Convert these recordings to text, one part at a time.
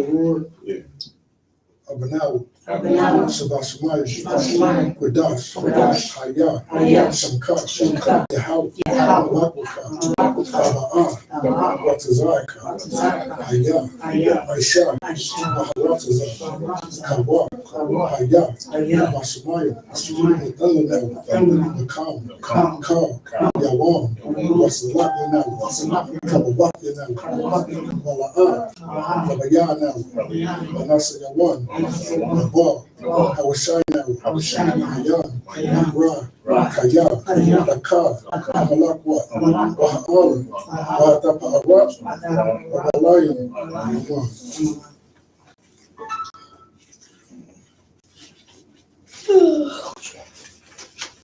Lord, Yeah. Abanawa, Abanawa, Shabashmai, Quadash, Hayah, Shamkat, Yahweh, Wakwaka, Watazaka, Hayah, Aisha, Maharatazah, Kawa, Hayah, Mashmaya, Thundernawa, Makam, Ka, Yawam, Wasalakinawa, Kabawakinawa, Wala'ah, Labayanawa, Manasa Yawan, Nabal, Hawashinawa, Hayan, Ra, Kaya, Lakar, Amalakwa, Waha'ala, Wahatapa'arat, Wabalayan,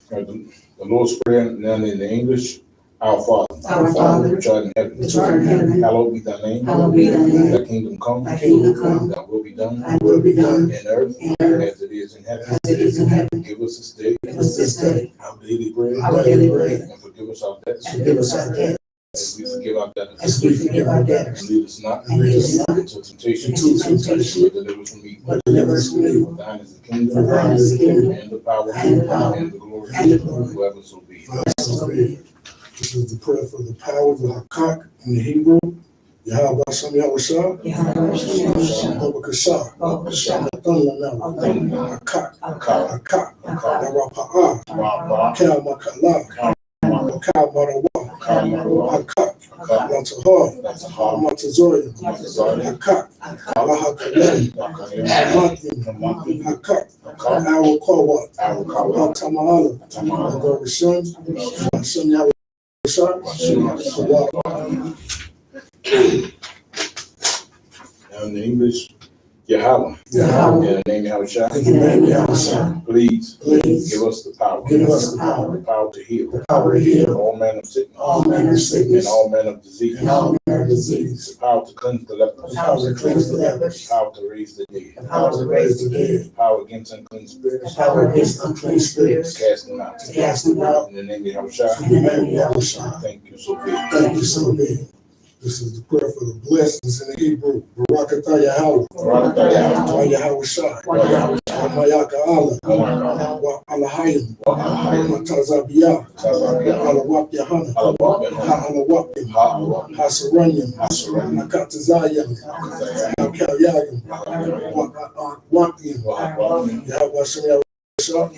The Lord's Prayer, now in the English. Our Our Father, which art in heaven, which art in heaven, hallowed be thy name. hallowed be thy name. Thy kingdom come. Thy kingdom come. Thy will be done. Thy will be done In earth, in earth, as it is in heaven. as it is in heaven. Give us this day Give us this day our daily bread. our daily bread, And forgive us our debts. and forgive us our debts, As we forgive our debtors. as we forgive our debtors. And lead us not And lead us not into temptation. into temptation, But deliver us from evil. but deliver us from evil. Thine is the kingdom. For thine is the kingdom, And the power. and the power, And the glory. and the glory. Forever so be. So be it. This is the prayer for the power of the Hakak in the Hebrew. Yahweh Hashem Yahushua, Yahweh, Babakashah, Babakashah, Thundernawa, Hakak, Hakak, Hakak. Yawapa'ah, Wa'ah. Kalmakala, Kalmarawa, Hakak, Latahar, Matazoya, Hakak, Alahakalam, Hamatim, Hakak, Awakawa, Tamala, Hashem Yahushua, Now in the English, Yahweh. Yahweh. In the name of Yahushua. In the name of Yahushua, Please please give us the power. give us the power, The power to heal. the power to heal All manner of sickness. all manner of And sickness all manner of disease. and all manner of disease, The power to cleanse the lepers. the power to cleanse the lepers, The power to raise the dead. the power to raise the dead, The power against unclean the spirits. power against unclean spirits, Cast them out. to cast them out. In the name of In Yahushua. the name of Yahushua, Thank you so big. Thank you so much. This is the prayer for the blessings in the Hebrew. Barakatah Yahweh. Barakatah Wa Yahweh Shai. Wa Yahweh Wa Mayaka Allah. Wa Wa Alahayim. Alahayim. Wa Tazabiyah. Tazabiyah. Alawap Yahana. Alawap Yahana. Ha Alawapim. Ha'alawap. Hasaranyim. Hasaranyim. Akatazayim. Akalyayim. Wakim. Wa'ah. Yahweh Hashem Yahweh Shai.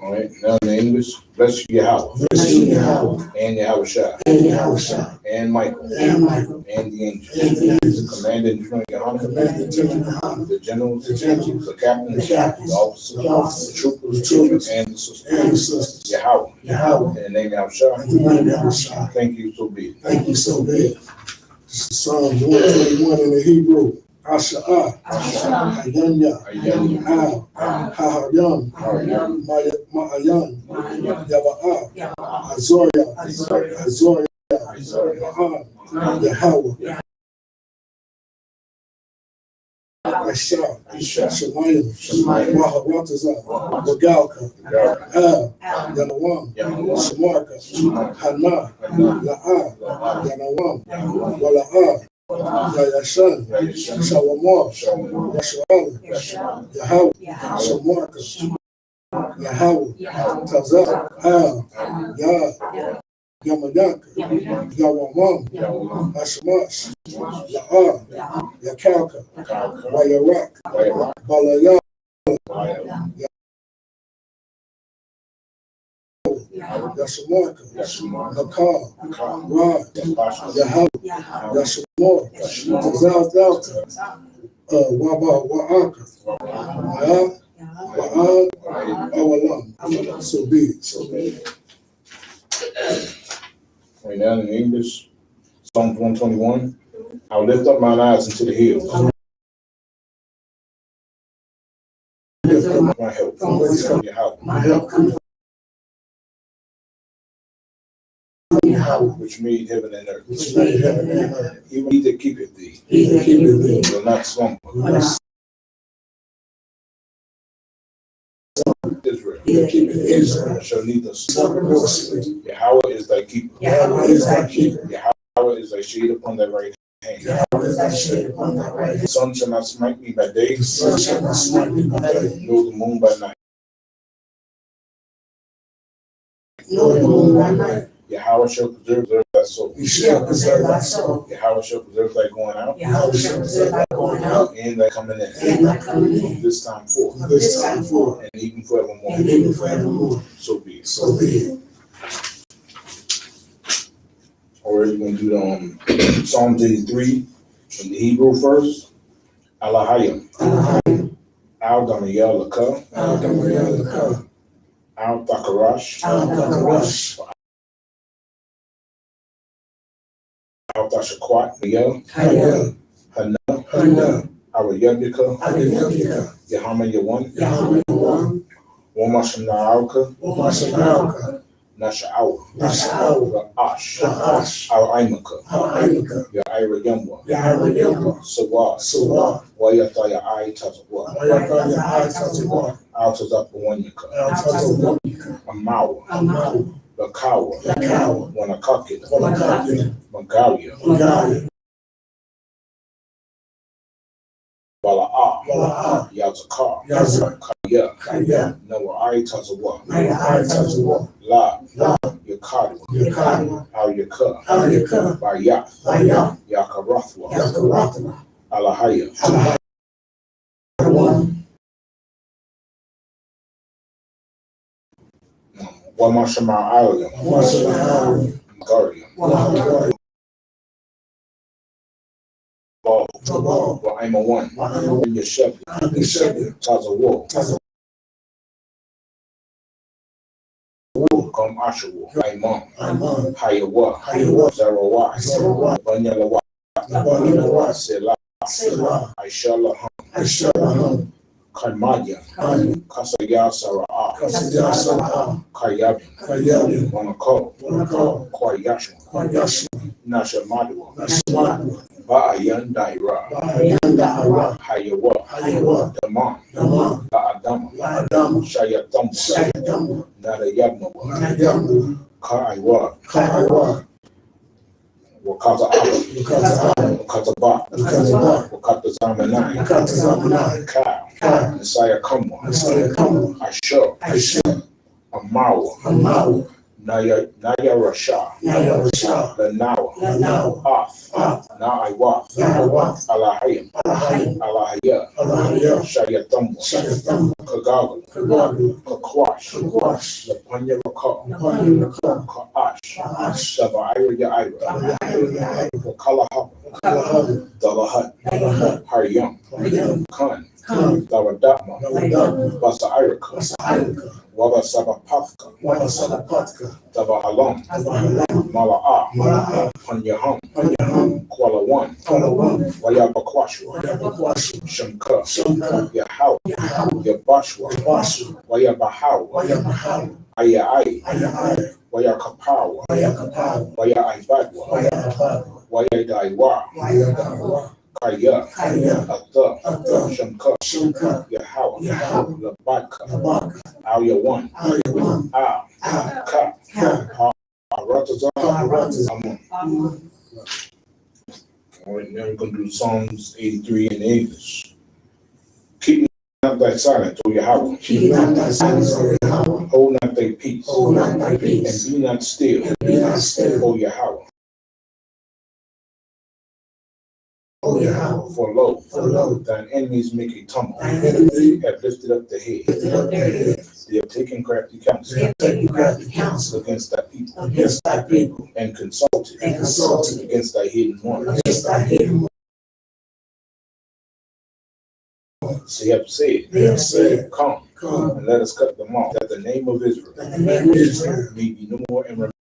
All right, now in the English, bless you, Yahweh. Bless you, Yahweh. And Yahushua. And Yahushua. And Michael. And Michael. And the angels. And the angels. The commander in general, Yahweh. Commander in general, The generals. the generals, The captains. the captains, The officers. the officers, The troopers. the troopers, And the sisters. and the sisters. Yahweh. Yahweh. In the name of Yahushua. In the name of Yahushua. Thank you so be. Thank you so big. This is Psalm 121 in the Hebrew. Asha'ah, Hayanya, Al, Hahayam, Ma'ayan, Yaba'ah, Azoria, Ma'an, Yahweh, Aisha, Shemayim, Maharatazah, Wagalka, Al, Yanawam, Shemarka, Hana, La'ah, Yanawam, Wala'ah, Yayashan, Shawamar, Yashu'ala, Yahweh, Shemarka, Yahweh, Tazah, Al, Yah, Yamayaka, Yawamam, Ashamash, La'ah, Yakalka, Wayarak, Balaya, Yashamarka, Nakal, Rod, Yahweh, Yashamor, Tazal Delta, Waba, Wa'aka, Wa'ad, Awalam. So be it. So be it. Right now in English, Psalms 121. I'll lift up mine eyes into the hills. My help From whence from Yahweh, my help comes from Yahweh, which made heaven and earth. Which made heaven and earth. He that keepeth thee he that keepeth thee will not slumber. will not Israel He that keepeth Israel shall neither slumber slumber nor nor sleep. Yahweh is thy keeper. Yahweh is thy keeper. Yahweh Yahweh is a shade upon thy right hand. Yahweh is thy shade upon thy right hand. The sun shall not smite me by day, The sun shall not smite me by day, nor the moon by night. nor the moon by night. Yahweh shall preserve thy soul. He shall preserve thy soul. Yahweh shall preserve thy going out Yahweh shall preserve thy going out and thy coming in. and thy coming in. This time forth From this time forth and even forevermore. and even forevermore. So be it. So be it. Or we're going to do Psalms 83 in the Hebrew first. Alahayim. Alahayim. Al Damayel Laka. Al Damayel Laka. Al Takarash. Al Dakarash. Al Tashakwat. Mayel. Hayel. Hana. Hana. Awayabika. Hallelujah. Yahama Yawan. Yahweh one. Wamashanaauka. Umashanauka. Nasha'awa. Nasha'awa. Ra'ash. Ra'ash. Al Aimaka. Ha'aimaka. Ya'ira Yamwa. Yahweh Yahweh. Sawad. Sawah. Wayataya Ai Tazawwa. Wayakaya Atazawa. Al Tazapawanyaka. Al Tazawamika. Amawa. Amaw. Lakawa. Lakawa. Wanakakit. Wanakakit. Magalia. Magaya. Wala'a. Wala'ah. Yazakar. Yazak. Kaya. Kaya. Nawa Ai Tazawwa. Naya Atazawa. La. La. Yakadwa. Yakadwa. Al Yaka. Al Yaka. Bayath. Baya. Yakarathwa. Yakarathwa. Alahaya. Alahayim. One. Wamashama Alia. Washington. Guardian. Wahagari. Ball. Jabal. Wa'ima one. Wa'ima. Yashebi. Abishabi. Tazawwa. Tazawa. Come Ashawa. Imam. Imam. Hayawa. Hayawa. Zarawai. Zarawai. Banyalawa. Nabalawa. Selah. Selah. Aishalaham. Aishalaham. Kaimadya. Kaya. Kasaya Sara'ah. Kasaya Salah. Kayabin. Kayabi. Wanako. Wanako. Kwayashma. Kwayashi. Nashamadwa. Nashimadu. Ba'ayan Daira. Bahayanda Ara. Hayawa. Hayawa. Daman. Dama. La'adama. La'adam. Shayatam. Shayadam. Narayabnawa. Nayamu. Kaiwa. Kaiwa. Wakata Abba. Ukata Ara. Wakata Ba. Ukata Ba. Wakata Zamanai. Ukata Zamanai. Ka. Ka. Messiah Kamwa. Messiah Kamu. Asher. Aisha. Amawa. Amaw. Naya Rasha. Naya Rasha. Lanawa. Lanaw. Af. Af. Na'iwath. Nahawath. Alahayim. Alahayim. Alahaya. Alahaya. Shayatamwa. Shayadam. Kagagal. Kagagu. Kakwash. Kakwash. Lapanya Rakal. Napanimaka. Ka'ash. Ka'ash. Sabaira Ya'ira. Tabayayayay. Wakalahab. Kalahab. Dalahat. Dalahat. Haryam. Haryam. Khan. Kan. Dawadatma. Nawadam. Basa'iraka. Masahayaka. Waba Sabapathka. Walasapatka. Dabahalam. Tabahalam. Mala'a. Mala'a. Panyaham. Panyaham. Kuala One. Kalawam. Wayabakwashwa. Wayabakwashu. Shamka. Shamka. Yahaw. Yahaw. Yabashwa. Yabashu. Wayabahaw. Wayabahaw. Ayai. Ayahaya. Wayakapawa. Wayakapaw. Wayaibadwa. Wayababa. Wayadaiwa. Wayadawa. Kaya. Kaya. Ata. Ata. Shamka. Shamka. Yahaw. Yahaw. Labaka. Nabaka. Ayawan. Ayawan. Al. Ah. Ka. Ka. Aratazam. Aratazam. Amun. All right, now we're going to do Psalms 83 in English. Keep not thy silence, O Yahweh. Keep not thy silence, O Yahweh. Hold not thy peace. Hold not thy And peace. be not still, And be not still, O Yahweh. O Yahweh. For lo, For lo, thine enemies make a tumult, thine enemy have lifted up the head. lifted up their heads. They have taken crafty counsel They have taken crafty counsel against thy people, against thy people, and consulted and consulted against thy hidden ones. against thy hidden ones. They have said, They have said, Come, Come, and let us cut them off, that the name of Israel that the name of Israel may be no more in remembrance.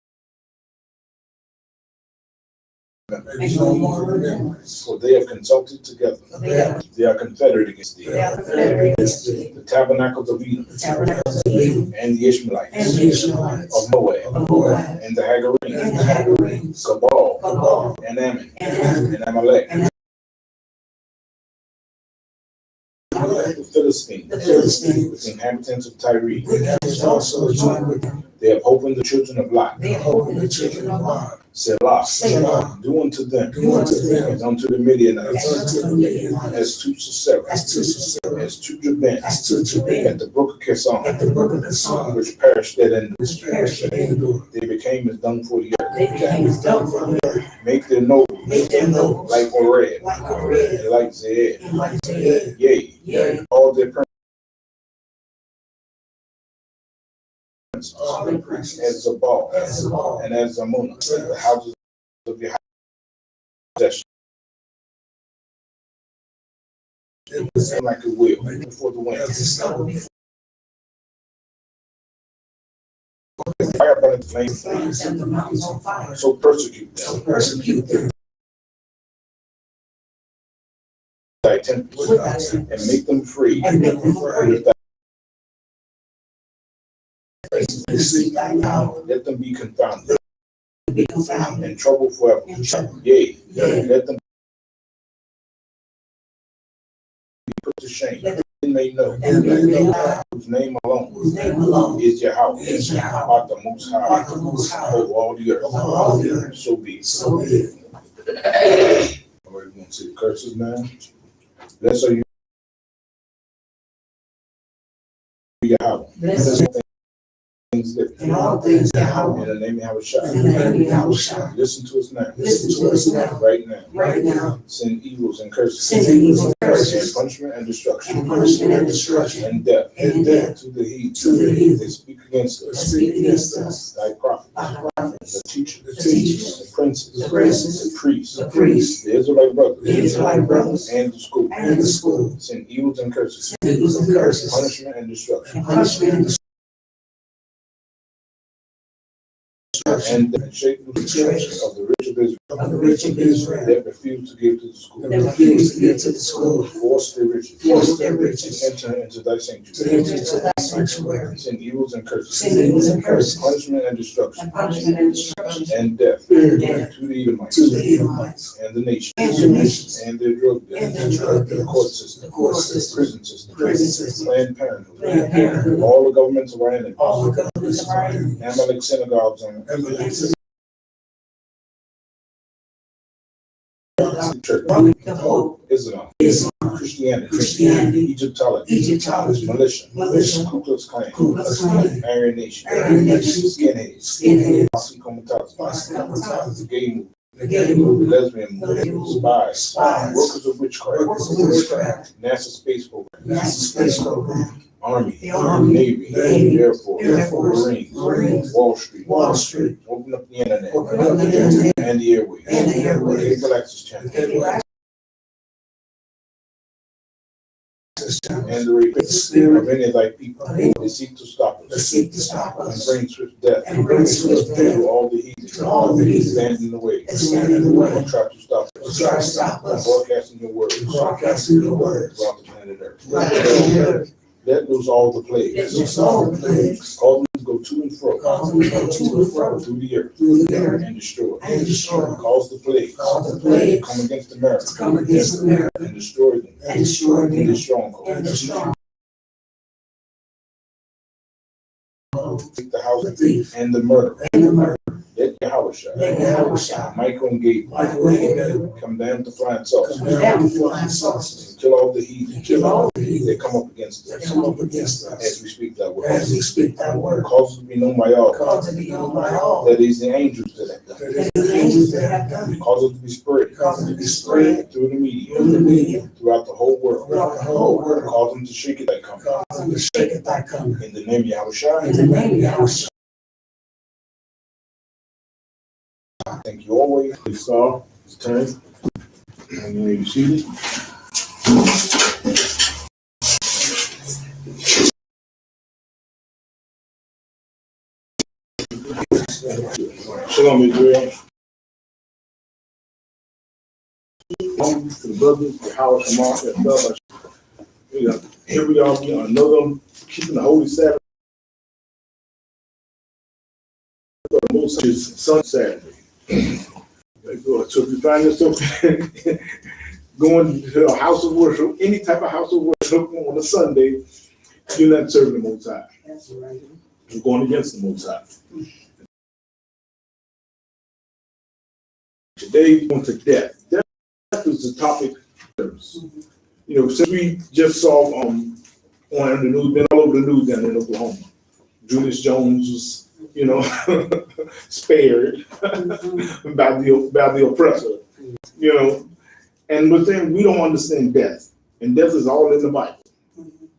may be no more remembrance. For they have consulted together. They are confederate against thee. They are confederate against thee. The tabernacles of Edom, The tabernacles of Edom, and the Ishmaelites, and the Ishmaelites, of Moab, of Moab, and the and Hagarenes, the Hagarenes, Gabal, Gabal, and Ammon, and Ammon, and Amalek. and Philistines, the Philistines, with the inhabitants of Tyre. with others also joined with them. They have opened the children of Lot. They hope in the children of God. Selah. Selah. Do unto them Do unto them as unto the Midianites, as unto the Midianites, as to Sisera, as to Sisera, as to Jabin, as to Jabin, at the brook of Kison, at the brook of the Son, which perished at Endor. which perished at Endor. They became as dung for the earth. They became as dung for the earth. Make their nobles Make them nobles like Oreb, like a red, and like Zeed. and like Zeed. Yea, Yea, all their princes all the princes, as Zabal, as of all, and as Zamunah, the houses of your possession, it was like a wheel before the wind. as the stubble before Fire burning flame, the flames and the mountains on fire. so persecute So them persecute them thy temples, with thy temples, and make them free and make them free. with thy And seek thy power, let them be confounded to be confounded and troubled forever. in trouble. Yea, Yea. let them be put to shame. Let Then they know And they know God, whose name alone whose name alone is Yahweh, is Yahweh, art the most high art the most high, over all the earth. over all the earth. So be it. So be it. All right, we're going to see the curses now. Blessed are you, Yahweh. Blessed Blessed things living. in all things Yahweh. In the name of Yahweh. In the name of Yahweh. Listen to us now. Listen to us now, Right now. right now. Send evils and curses. Send evils and And curses, punishment and destruction. and punishment and destruction, And death. and death To the heathen. to the heathen They speak against that us. speak against us, Thy prophets. our prophets, The teachers. the teachers, The princes. the princes, The priests. the priests, The Israelite brothers. the Israelite brothers, And the school. and the school. Send evils and curses. Send evils and curses, Punishment and destruction. and punishment and destruction, And shake the treasures of the rich of Israel of the rich of Israel that refuse to give to the school. that refuse to give to the school. Force their riches. Force their riches To enter into thy to sanctuary. enter into thy sanctuary. Send evils and curses. Send evils and curses, Punishment and destruction. and punishment and destruction, And death. and death To the Edomites. to the Edomites, And the nations. and the nations, And their drug and dealers. the drug The dealers, court system. the court system, Prison system. prison system, Planned Parenthood. Planned Parenthood, All the governments of our enemies. all the governments of our enemies, Amalek synagogues and and church. the Pope, Islam. Islam, Christianity. Christianity, Egyptology. Egyptology, Militia. militia, Ku Klux Klan. Ku Klux Klan, Aryan Nation. Aryan Nation, Skinheads. skinheads, Posse Comitatus. Pascals, The gay movement. the gay The movement, lesbian the movement. lesbian Spies. spies, Workers of witchcraft. workers of witchcraft, NASA space program. NASA space program, Army. the Army, Navy. Navy, Air Force. Air Force, Marines. Marines, Wall Street. Wall Street, Open up the internet. open up the internet, And the airways. and the airways, Cable access the channel. cable access channels, And the rape the spirit of any of thy people. of evil They seek to stop that us. seek to stop And us, bring swift death. and bring swift death To all the heathen. to all the heathen Stand in the way. that stand in the way, Or try to stop or us. try to stop us, Broadcasting your word broadcasting your words, throughout the planet Earth. throughout the planet Earth. Let loose all the plagues. Let loose all the plagues, Cause them to go to and fro cause them to go to and fro through the earth through the earth, and destroy. and destroy, Cause the plagues cause the to plagues come against America to come against America, and destroy them and destroy in them, the stronghold. and destroy Take the house the thief, and the murderer. and the murderer. Let Yahweh Let Yahweh, Michael and Gabriel Michael and Gabriel, come down to flying saucers come down with flying saucers, and kill all the heathen and kill all the heathen that come up against that us come up against as us, we speak that word. as we speak thy word. Cause it to be known by all Cause it to be known by all that is the angels that have done that is the angels that have done it. it. Cause it to be spread Cause it to be spread through the media through the media, throughout the whole world. throughout the whole world. Cause them to shake it like coming. Cause them to shake at thy coming. In the name of Yahweh. In the name of Yahweh. Thank you always. Please saw it's time. And you may be seated. Shalom, Israel. Shalom to the brothers, the house, the mark, and stuff. Here we are, another keeping the holy Sabbath. Most is Sun Saturday. So if you find yourself going to a house of worship, any type of house of worship on a Sunday, you're not serving the Most High. That's right. You're going against the Most High. Today, going to death. Death is the topic. You know, since we just saw on the news, been all over the news down in Oklahoma. Julius Jones was, you know, spared by the oppressor. You know, and but then we don't understand death, and death is all in the Bible.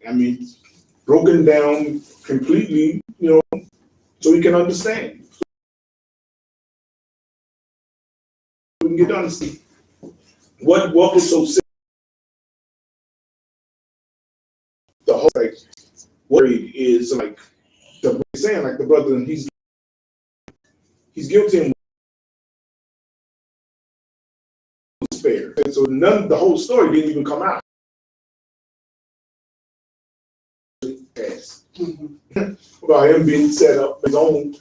I mean, broken down completely, you know, so we can understand. We can get to understand what was so sick. The whole like worried is like the saying like the brother, and he's guilty and spared. And so the whole story didn't even come out. About him being set up, his own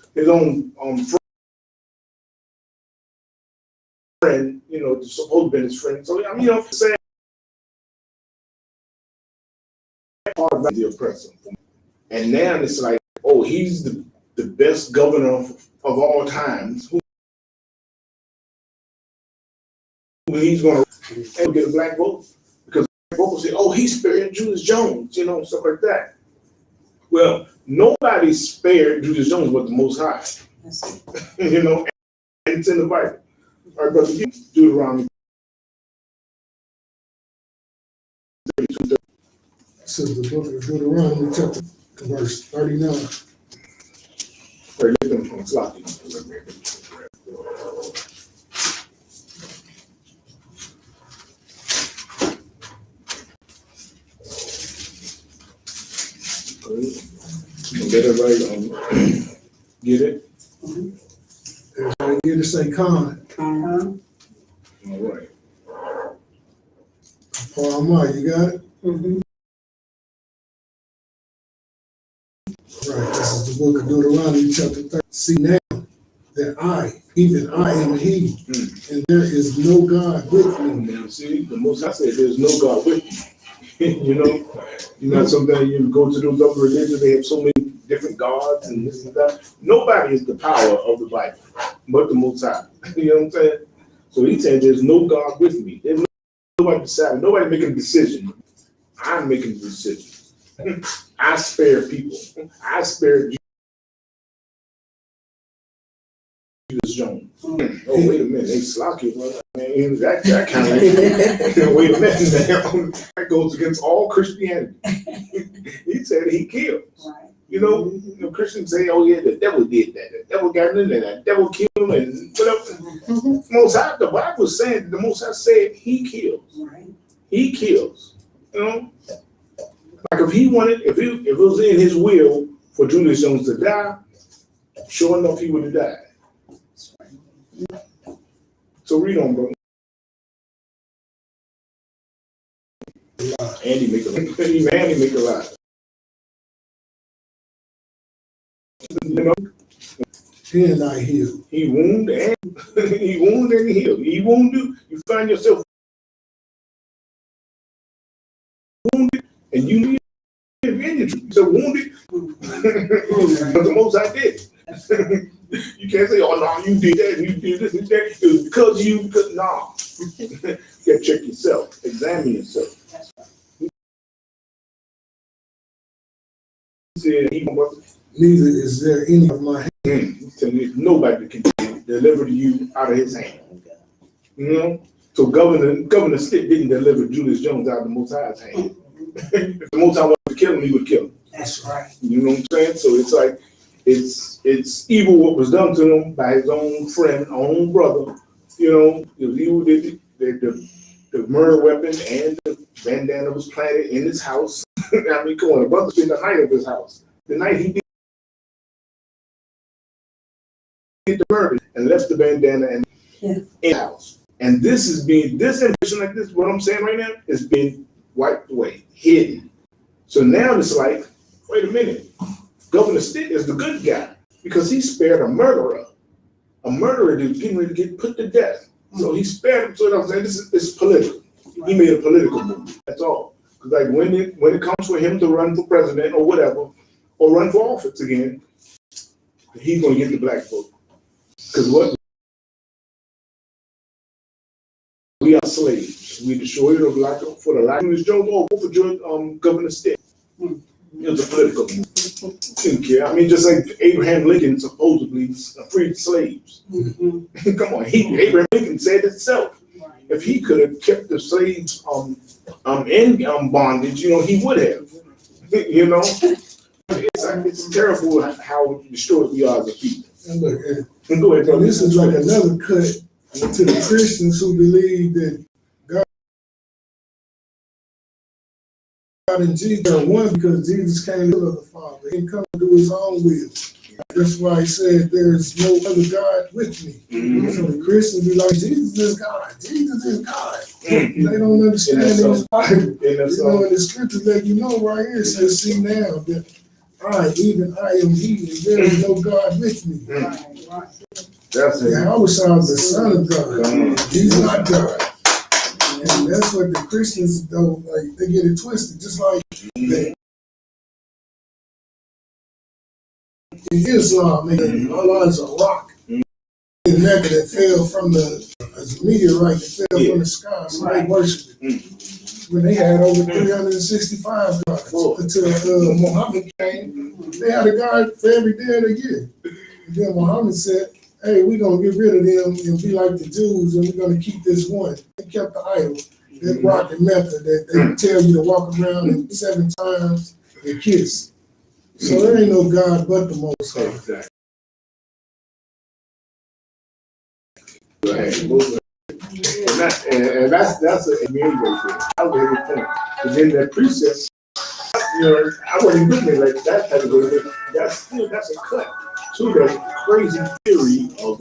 friend, you know, supposed to be his friend. So I mean, you know, saying part about the oppressor. And now it's like, oh, he's the best governor of all times. Who he's going to get a black vote? Because black vote will say, oh, he spared Julius Jones, you know, stuff like that. Well, nobody spared Julius Jones but the Most High. You know, and it's in the Bible. All right, brother, Deuteronomy. This is the book of Deuteronomy, chapter verse 39. Right, lift them from sloppy. Get it right. Get it? Everybody get to say con. All right. Paul Amar, you got it? Right, this is the book of Deuteronomy, chapter 30. See now that I, even I am he, and there is no God with me. Now, see, the Most High said there's no God with you. You know, sometimes you go to those other religions, they have so many different gods and this and that. Nobody is the power of the Bible but the Most High. You know what I'm saying? So he said there's no God with me. There's nobody deciding, nobody making a decision. I'm making the decision. I spare people. I spare Julius Jones. Oh, wait a minute. They slocky. Well, I mean, that kind of wait a minute. That goes against all Christianity. He said he killed. You know, Christians say, oh, yeah, the devil did that. The devil got in there. The devil killed him and whatever. Most High, the Bible is saying, the Most High said he kills. He kills. You know? Like if he wanted, if it was in his will for Julius Jones to die, sure enough, he would have died. So read on, bro. Andy make a lie. You know? And I heal. He wounded and he healed. He wounded. You find yourself wounded, and you need injury. So wounded, but the Most High did. You can't say, "Oh no, you did that, you did this and that." It was because you could. No, you gotta check yourself, examine yourself. He said, Neither is there any of my hands. Nobody can deliver to you out of his hand. You know, so Governor Stitt didn't deliver Julius Jones out of the Most High's hand. If the Most High wanted to kill him, he would kill him. That's right. You know what I'm saying? So it's like it's evil what was done to him by his own friend, own brother. You know, it was evil. The murder weapon and the bandana was planted in his house. I mean, come on, the brother spent the night of his house. The night he did the murder and left the bandana in the house. And this information like this, what I'm saying right now, is being wiped away, hidden. So now it's like, wait a minute, Governor Stitt is the good guy because he spared a murderer that was getting ready to get put to death. So he spared him. So I'm saying this is political. He made a political move. That's all. Because like when it comes for him to run for president or whatever, or run for office again, he's gonna get the black vote. Because what we are slaves. We destroyed the black for the life of Miss Jones or for Governor Stitt. It was a political move. Didn't care. I mean, just like Abraham Lincoln supposedly freed slaves. Come on, Abraham Lincoln said it himself. If he could have kept the slaves in bondage, he would have. It's terrible how destroyed we are as a people. And look, And go ahead, and this is like another cut to the Christians who believe that God and Jesus are one because Jesus came to the Father. He didn't come to do his own will. That's why he said there is no other God with me. So the Christians be like, Jesus is God. Jesus is God. They don't understand in the Bible. In the scriptures that right here, it says, see now that even I am he, and there is no God with me. That's it. I was the Son of God. He's not God. And that's what the Christians don't like. They get it twisted, just like that. In Islam, Allah is a rock. The Mecca that fell from as a meteorite that fell from the sky, so they worship it. When they had over 365 gods until Muhammad came, they had a god for every day of the year. And then Muhammad said, hey, we're going to get rid of them and be like the Jews, and we're going to keep this one. They kept the idol, that rock in Mecca that they tell you to walk around and 7 times and kiss. So there ain't no God but the Most High. Exactly. And that's a main right there. I was able to point. And then that precept, I wasn't looking like that type of way. That's a cut to that crazy theory of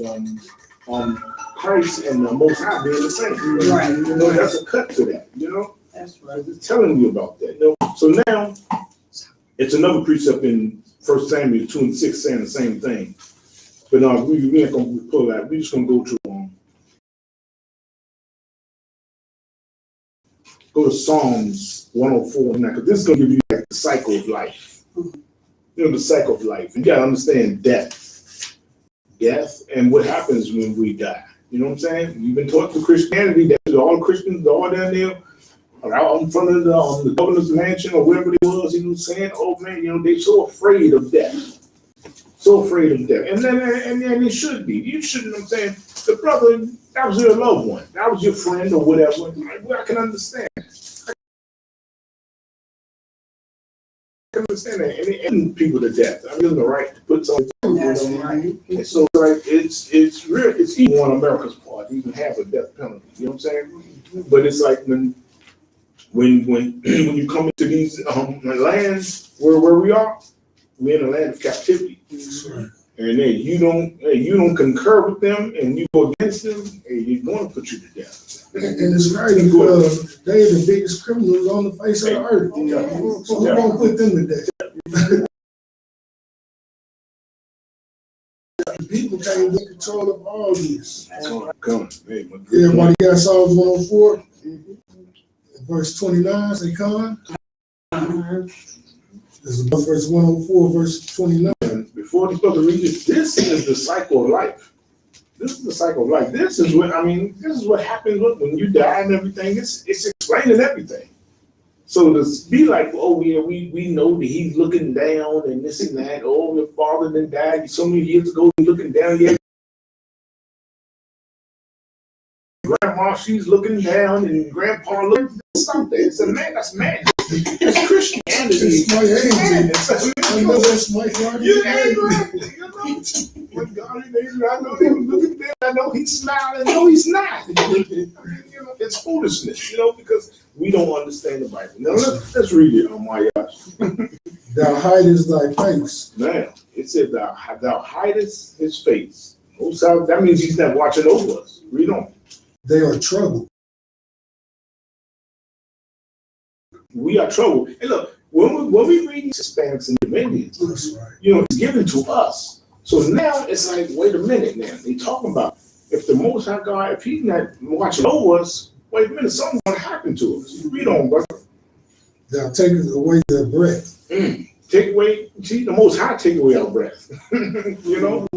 Christ and the Most High being the same. Right. That's a cut to that. That's right. Just telling you about that. So now it's another precept in 1 Samuel 2:6 saying the same thing. But we ain't gonna pull that. We're just gonna go to Psalms 104 now, because this is gonna give you like the cycle of life. The cycle of life. You gotta understand death and what happens when we die. You know what I'm saying? You've been taught through Christianity that all Christians, all down there, out in front of the governor's mansion or wherever it was, saying, oh man, they're so afraid of death. So afraid of death. And then it should be. You shouldn't, I'm saying, the brother, that was your loved one. That was your friend or whatever. I can understand. I can understand that. And people to death. I'm giving the right to put something. And so it's real, it's even on America's part to even have a death penalty. You know what I'm saying? But it's like when you come into these lands where we are, we're in a land of captivity. And then you don't concur with them and you go against them, and you're going to put you to death. And it's crazy because they're the biggest criminals on the face of the earth. So we're going to put them to death. People can't get control of all this. Everybody got Psalms 104, verse 29, say come. This is verse 104, verse 29. Before the brother reads it, this is the cycle of life. This is the cycle of life. This is what happens when you die and everything. It's explaining everything. So to be like, oh yeah, we know that he's looking down and this and that. Oh, your father then died so many years ago. He's looking down. Yeah. Grandma, she's looking down, and Grandpa looking. Stop that. It's a man. That's man. It's Christianity. It's my age. I know that's my heart. You ain't right. When God is angry, I know he was looking there. I know he's smiling. No, he's not. It's foolishness, because we don't understand the Bible. Now let's read it. Oh my gosh. Thou hidest thy face. Now it said thou hidest his face. That means he's not watching over us. Read on. They are troubled. We are troubled. And look, when we read Hispanics and Indians, That's right. it's given to us. So now it's like, wait a minute now. They talking about if the Most High God, if he's not watching over us, wait a minute, something's going to happen to us. Read on, brother. Thou takest away their breath. Take away, see, the Most High take away our breath. you know,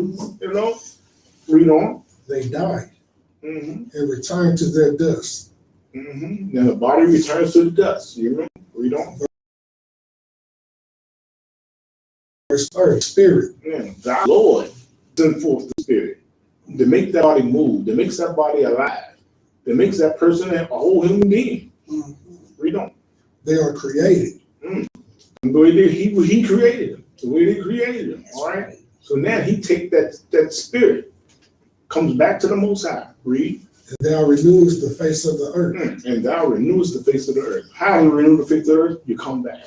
read on. They die And and return to their dust. then the body returns to the dust. You know, read on. Verse 30, spirit. Thy Lord send forth the spirit to make that body move, that makes that body alive, that makes that person a whole human being. Read on. They are created. The way that he created them, the way they created them. All right. So now he take that spirit, comes back to the Most High. Read. And thou renewest the face of the earth. And thou renewest the face of the earth. How do you renew the face of the earth? You come back.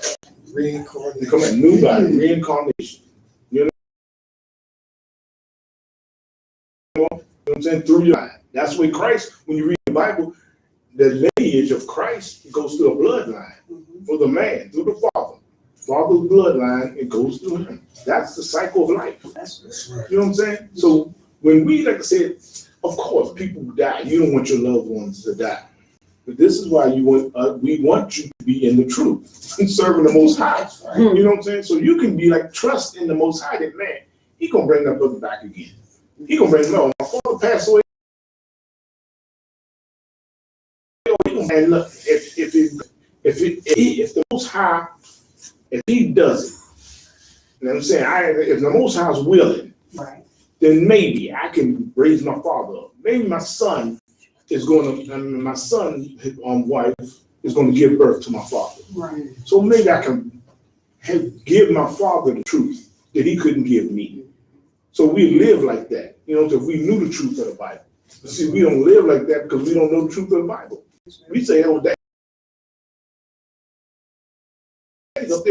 Reincarnation. You come back, new body, reincarnation. You know what I'm saying? Through your life. That's why Christ, when you read the Bible, the lineage of Christ goes through a bloodline for the man, through the father. Father's bloodline, it goes through him. That's the cycle of life. That's right. You know what I'm saying? So when we, like I said, of course, people die. You don't want your loved ones to die. But this is why we want you to be in the truth, serving the Most High. You know what I'm saying? So you can be like, trust in the Most High that, man, he going to bring that brother back again. He going to bring him up. My father passed away. And look, if the Most High, if he does it, you know what I'm saying? If the Most High is willing, then maybe I can raise my father up. Maybe my son is going to, my son's wife is going to give birth to my father. Right. So maybe I can give my father the truth that he couldn't give me. So we live like that. You know, if we knew the truth of the Bible. But see, we don't live like that because we don't know the truth of the Bible. We say, oh, that.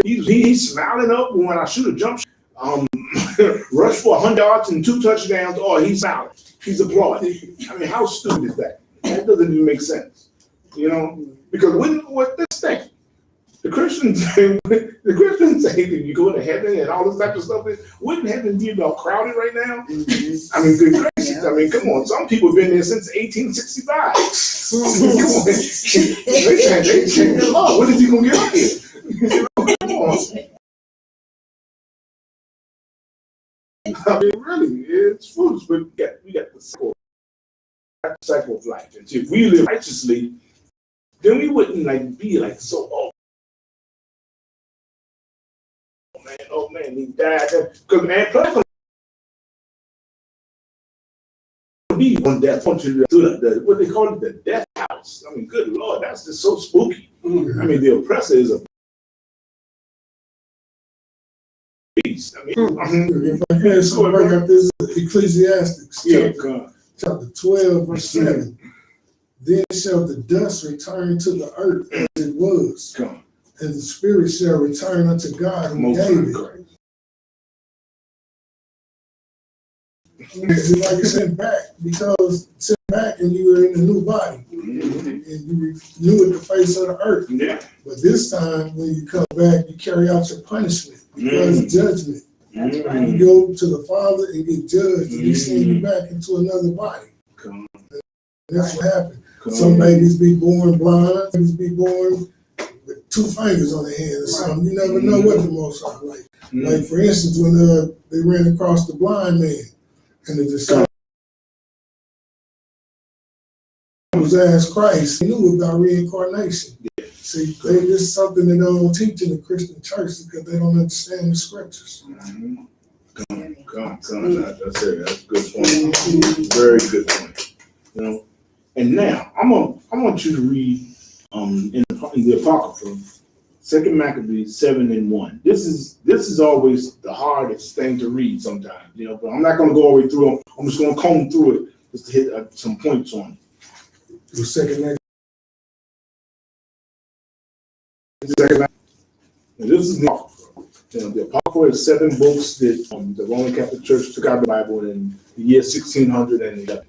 He's smiling up when I shoot a jump shot, rush for 100 yards and 2 touchdowns. Oh, he's smiling. He's applauding. I mean, how stupid is that? That doesn't even make sense. You know, because this thing, the Christians say that you go to heaven and all this type of stuff. Wouldn't heaven be about crowded right now? I mean, good gracious. I mean, come on. Some people have been there since 1865. They check their law. When is he gonna get up here? I mean, really, it's foolish, but we got the cycle of life. And so if we live righteously, then we wouldn't be so, oh man, he died. Because man, plus be on death, what they call it, the death house. I mean, good Lord, that's just so spooky. I mean, the oppressor is a beast. I mean, if I can, so bring up this Ecclesiastes, chapter 12, verse 7. Then shall the dust return to the earth as it was, and the spirit shall return unto God who gave it. It's like it's sent back, because sent back and you were in a new body, and you renewed the face of the earth. But this time, when you come back, you carry out your punishment, because judgment. You go to the Father and get judged, and He send you back into another body. And that's what happened. Some babies be born blind, babies be born with 2 fingers on their hand or something. You never know what the Most High like. Like for instance, when they ran across the blind man, and the disciples asked Christ, he knew about reincarnation. See, this is something they don't teach in the Christian church because they don't understand the scriptures. That's it. That's a good point. Very good point. You know. And now I want you to read in the Apocrypha, 2 Maccabees 7:1. This is always the hardest thing to read sometimes, you know. But I'm not going to go all the way through it. I'm just going to comb through it just to hit some points on it. The second and this is the Apocrypha. You know, the Apocrypha is 7 books that the Roman Catholic Church took out of the Bible in the year 1611.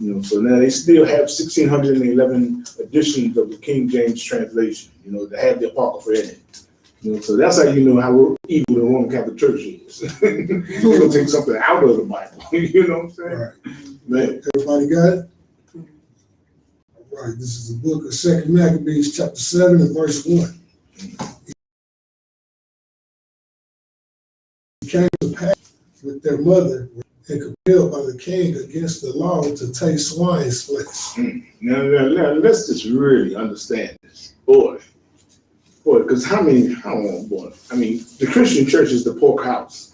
You know, so now they still have 1611 editions of the King James translation. You know, that have the Apocrypha in it. You know, so that's how you know how evil the Roman Catholic Church is. They're gonna take something out of the Bible. You know what I'm saying? Right. Man, everybody got it? Right, this is the book of 2 Maccabees, chapter 7 and verse 1. It came to pass with their mother and compelled by the king against the law to taste swine's flesh. Now, let's just really understand this. Boy, because I mean, the Christian church is the pork house.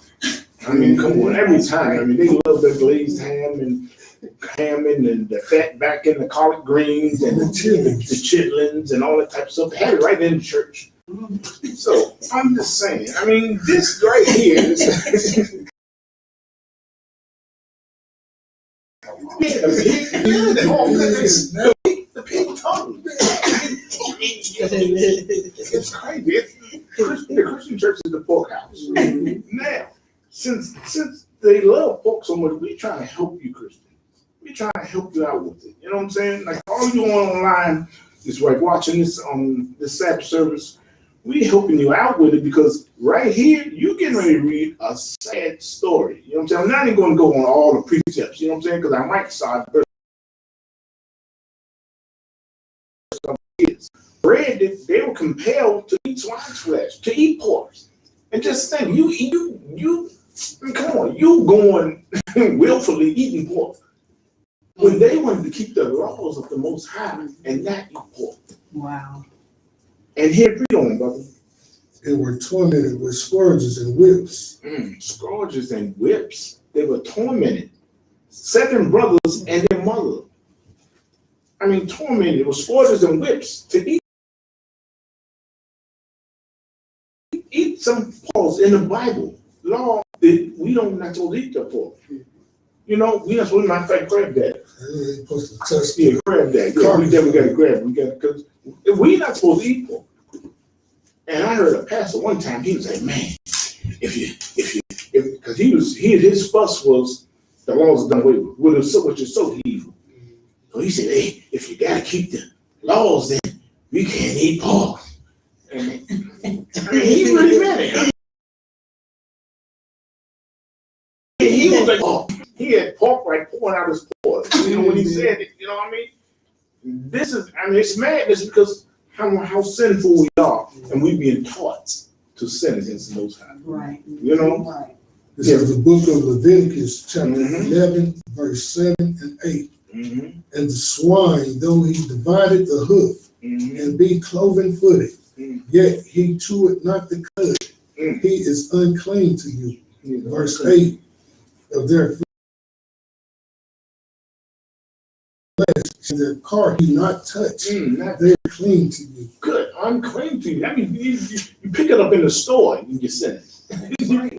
I mean, come on, every time. I mean, they love their glazed ham and the fat back in the collard greens and the chitlins and all that type of stuff. They have it right in the church. So I'm just saying, I mean, this right here is the pig tongue. It's crazy. The Christian church is the pork house. Now, since they love pork so much, we trying to help you, Christians. We trying to help you out with it. You know what I'm saying? Like all you online is like watching this this Sabbath service. We helping you out with it because right here you getting ready to read a sad story. You know what I'm saying? I'm not even going to go on all the precepts. You know what I'm saying? Because I might start. Bread, they were compelled to eat swine's flesh, to eat pork. And just think, you come on, you going willfully eating pork when they wanted to keep the laws of the Most High and not eat pork. Wow. And here, read on, brother. They were tormented with scourges and whips. Scourges and whips. They were tormented. 7 brothers and their mother. I mean, tormented with scourges and whips to eat some pork in the Bible. Law, we don't not supposed to eat the pork. You know, we not supposed to, matter of fact, grab that. They supposed to touch Grab that. Yeah, we got to grab it. Because we not supposed to eat pork. And I heard a pastor one time, he was like, man, because his fuss was the laws are done away with, which is so evil. So he said, hey, if you got to keep the laws, then we can't eat pork. And I mean, he really meant it. He was like, oh, he had pork right pouring out his pores. You know, when he said it, you know what I mean? It's madness because how sinful we are, and we being taught to sin against the Most High. Right. You know? Right. This is the book of Leviticus, chapter 11, verse 7 and 8. And the swine, though he divided the hoof and be cloven footed, yet he cheweth not the cud. He is unclean to you. Verse 8 of their flesh, their cart he not touch. They're clean to you. Good, unclean to you. I mean, you pick it up in the store and you sin it.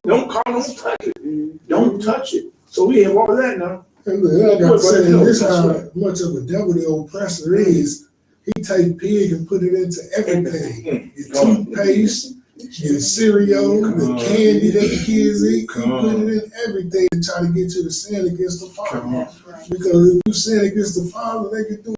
Don't touch it. Don't touch it. So we have all of that now. And I got to say, this how much of a devil the oppressor is. He take pig and put it into everything. Your toothpaste, your cereal, the candy that the kids eat. He put it in everything to try to get you to sin against the Father. Because if you sin against the Father, they can do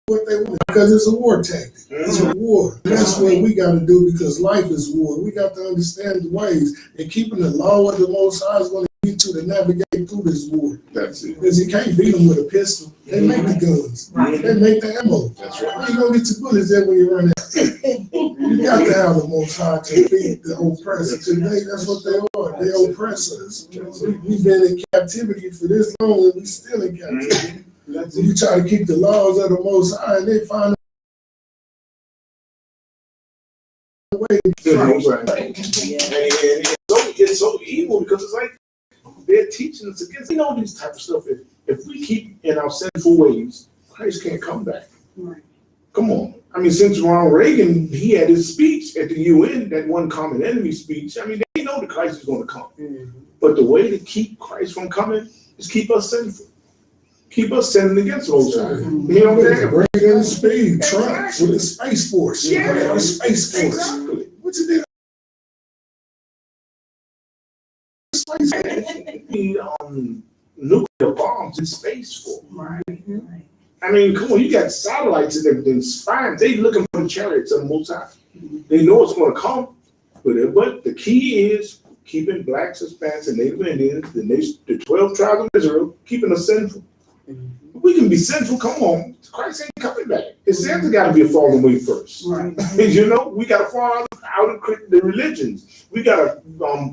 what they want. Because it's a war tactic. It's a war. That's what we got to do because life is war. We got to understand the ways. And keeping the law of the Most High is going to get you to navigate through this war. That's it. Because you can't beat them with a pistol. They make the guns. They make the ammo. That's right. Where you going to get your bullets there when you run out? You got to have the Most High to beat the oppressor. Today, that's what they are. They oppressors. We've been in captivity for this long and we still in captivity. So you try to keep the laws of the Most High and they find a way to Right. And it's so evil because it's like they're teaching us against, these type of stuff. If we keep in our sinful ways, Christ can't come back. Right. Come on. I mean, since Ronald Reagan, he had his speech at the UN, that one common enemy speech. I mean, they know that Christ is going to come. But the way to keep Christ from coming is keep us sinful. Keep us sinning against those guys. You know what I'm saying? break in speed, Trump with the Space Force. Yeah. The Space Force. Exactly. What you did? Need nuclear bombs in space for. Right. I mean, come on, you got satellites and everything's fine. They looking for the chariots of the Most High. They know it's going to come, but the key is keeping blacks, Hispanics, and Native Indians, the 12 tribes of Israel, keeping us sinful. We can be sinful. Come on, Christ ain't coming back. His sins got to be a falling away first. Right. You know, we got to fall out of the religions. We got to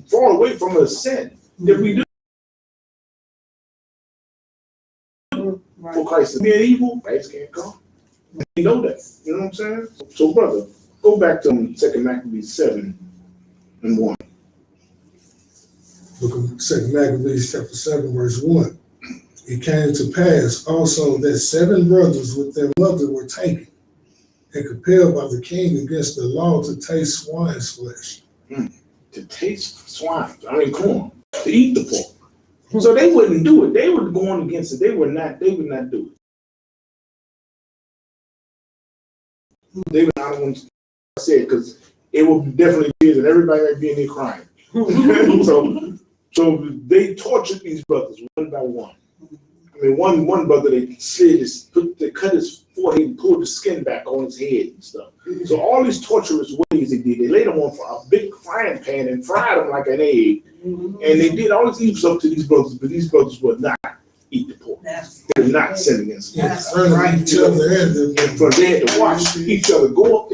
fall away from the sin that we do for Christ. If we're evil, Christ can't come. You know that. You know what I'm saying? So, brother, go back to 2 Maccabees 7:1. Book of 2 Maccabees chapter 7, verse 1. It came to pass also that 7 brothers with their mother were taken and compelled by the king against the law to taste swine's flesh. To taste swine, corn, to eat the pork. So they wouldn't do it. They were going against it. They would not do it. They were not the ones I said, because it would definitely be, and everybody might be in there crying. So they tortured these brothers one by one. One brother, they cut his forehead and pulled the skin back on his head and stuff. So all these torturous ways they did, they laid them on a big frying pan and fried them like an egg. And they did all this evil stuff to these brothers, but these brothers would not eat the pork. They would not sin against them. Right. Each other and So they had to watch each other go up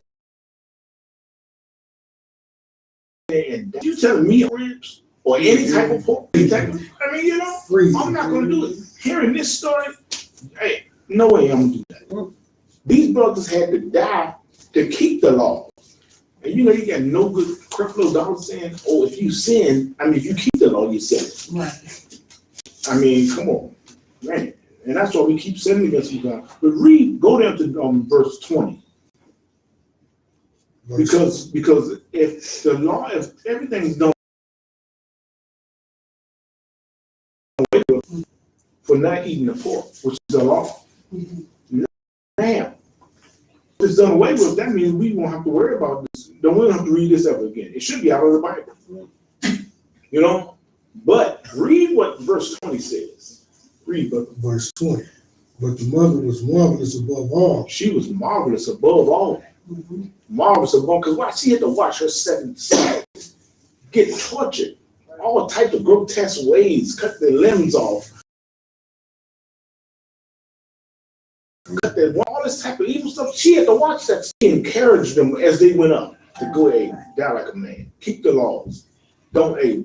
there. And you telling me ribs or any type of pork? I'm not going to do it. Hearing this story, hey, no way I'm going to do that. These brothers had to die to keep the law. And you got no good crippled dollars saying, oh, if you sin, if you keep the law, you sin. Right. Come on, man. And that's why we keep sinning against each other. But go down to verse 20. Because if the law, if everything's done away with for not eating the pork, which is the law. Now, if it's done away with, that means we won't have to worry about this. We don't have to read this ever again. It should be out of the Bible. But read what verse 20 says. Read, brother. Verse 20. But the mother was marvelous above all. She was marvelous above all. Marvelous above, because why? She had to watch her 7 sons get tortured, all types of grotesque ways, cut their limbs off, all this type of evil stuff. She had to watch that. She encouraged them as they went up to go, hey, die like a man, keep the laws, don't even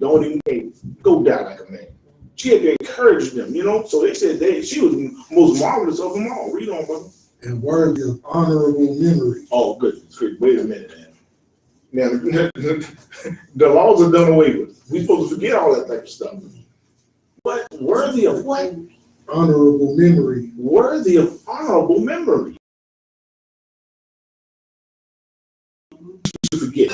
go die like a man. She had to encourage them, So they said she was most marvelous of them all. Read on, brother. And worthy of honorable memory. Oh, good. Wait a minute, man. Now, the laws are done away with. We're supposed to forget all that type of stuff. But worthy of what? Honorable memory. Worthy of honorable memory. To forget.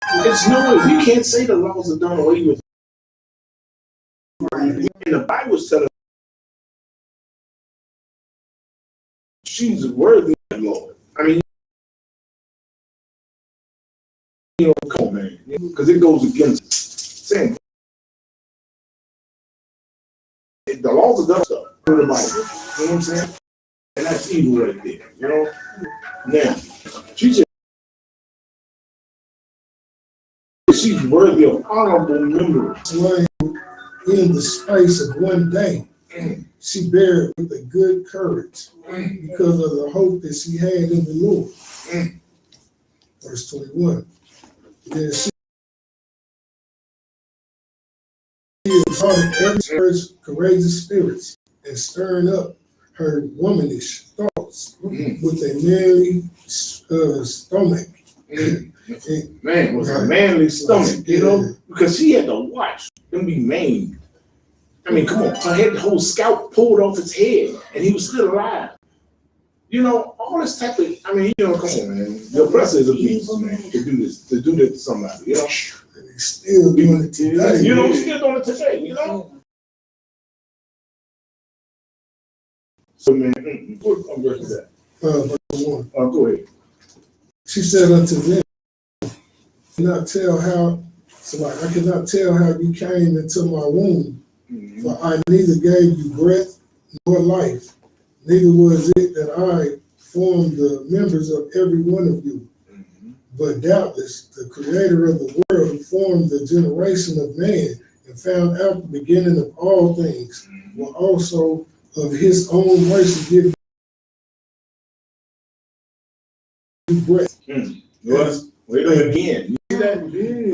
It's no way. We can't say the laws are done away with. And the Bible's telling us she's worthy of the Lord. Come on, man. Because it goes against sin. The laws are done stuff in the Bible. You know what I'm saying? And that's evil right there. Now, she said she's worthy of honorable memory. In the space of one day, she bare it with a good courage because of the hope that she had in the Lord. Verse 21. Then she imparted every courageous spirits and stirring up her womanish thoughts with a manly stomach. Man, with a manly stomach, because she had to watch them be maimed. Come on, her had the whole scalp pulled off his head, and he was still alive. All this type of, come on, man. The oppressor is a beast, man, to do this to somebody, And he's still doing it today. Still doing it today, So, man, what verse is that? Verse 1. Go ahead. She said unto them, I cannot tell how you came into my womb, for I neither gave you breath nor life, neither was it that I formed the members of every one of you. But doubtless the creator of the world formed the generation of man and found out the beginning of all things, will also of his own mercy give you breath. Well, wait a minute again. You see that?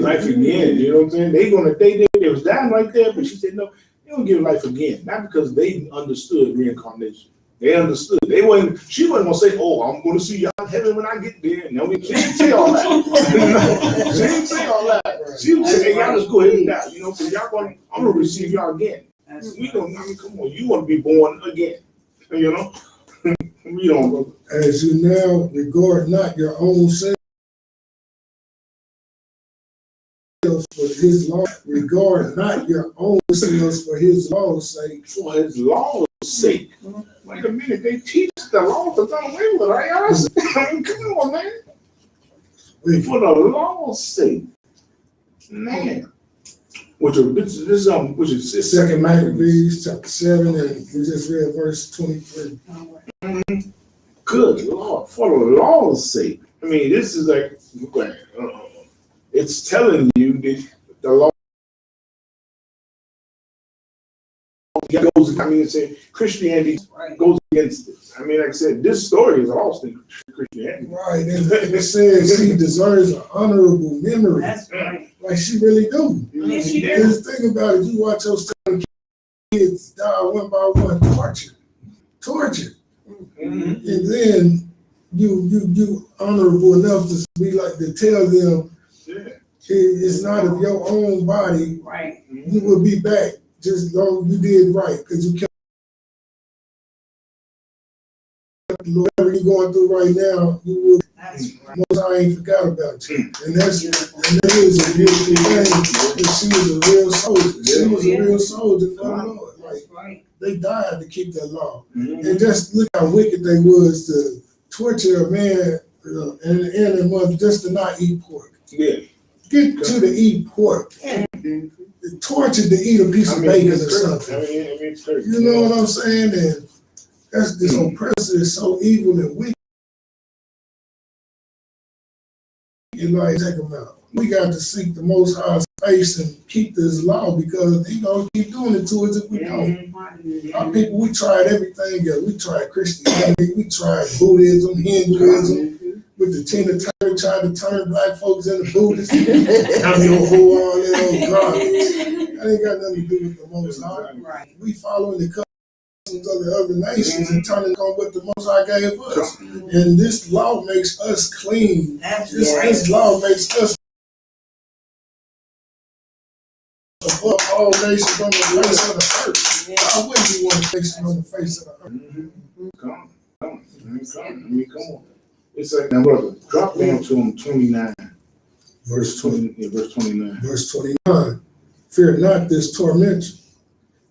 Life again. You know what I'm saying? They was dying right there, but she said no, they don't give life again. Not because they understood reincarnation. They understood. She wasn't gonna say, oh, I'm gonna see y'all in heaven when I get there. No, she didn't say all that. She didn't say all that. She would say, hey, y'all just go ahead and die, because I'm gonna receive y'all again. We don't, come on, you want to be born again. We don't. As you now regard not your own self for his law, regard not your own selves for his law's sake. For his law's sake. Wait a minute, they teach the law to done away with, right? I mean, come on, man. For the law's sake. Man. Which is Second Maccabees chapter 7, and we just read verse 23. Good Lord, for the law's sake. I mean, this is like, it's telling you that the law goes, Christianity goes against this. I mean, like I said, this story is lost in Christianity. Right, and it says she deserves an honorable memory. That's right. Like she really do. Yes, she does. Just think about it, you watch those kids die one by one, tortured. And then you honorable enough to be like to tell them it's not of your own body. Right. You will be back. Just know you did right because you kept whatever you're going through right now. You will. That's right. Most I ain't forgot about you, and that is a beautiful thing. That she was a real soldier. She was a real soldier for the Lord. Like they died to keep that law. And just look how wicked they was to torture a man and a woman just to not eat pork. Yeah. Get to the eat pork. Tortured to eat a piece of bacon or something. You know what I'm saying? And that's this oppressor is so evil and wicked. You like take them out. We got to seek the Most High's face and keep this law because He gonna keep doing it to us if we don't. Our people, we tried everything else. We tried Christianity, we tried Buddhism, Hinduism, with the Tina Turner trying to turn black folks into Buddhists. I mean, all that old garbage. That ain't got nothing to do with the Most High. Right. We following the customs of the other nations and turning on what the Most High gave us. And this law makes us clean. This law makes us above all nations on the face of the earth. Why wouldn't we want to nation on the face of the earth? Come on. It's like, now brother, drop down to 29. Verse 20, verse 29. Verse 29. Fear not this torment,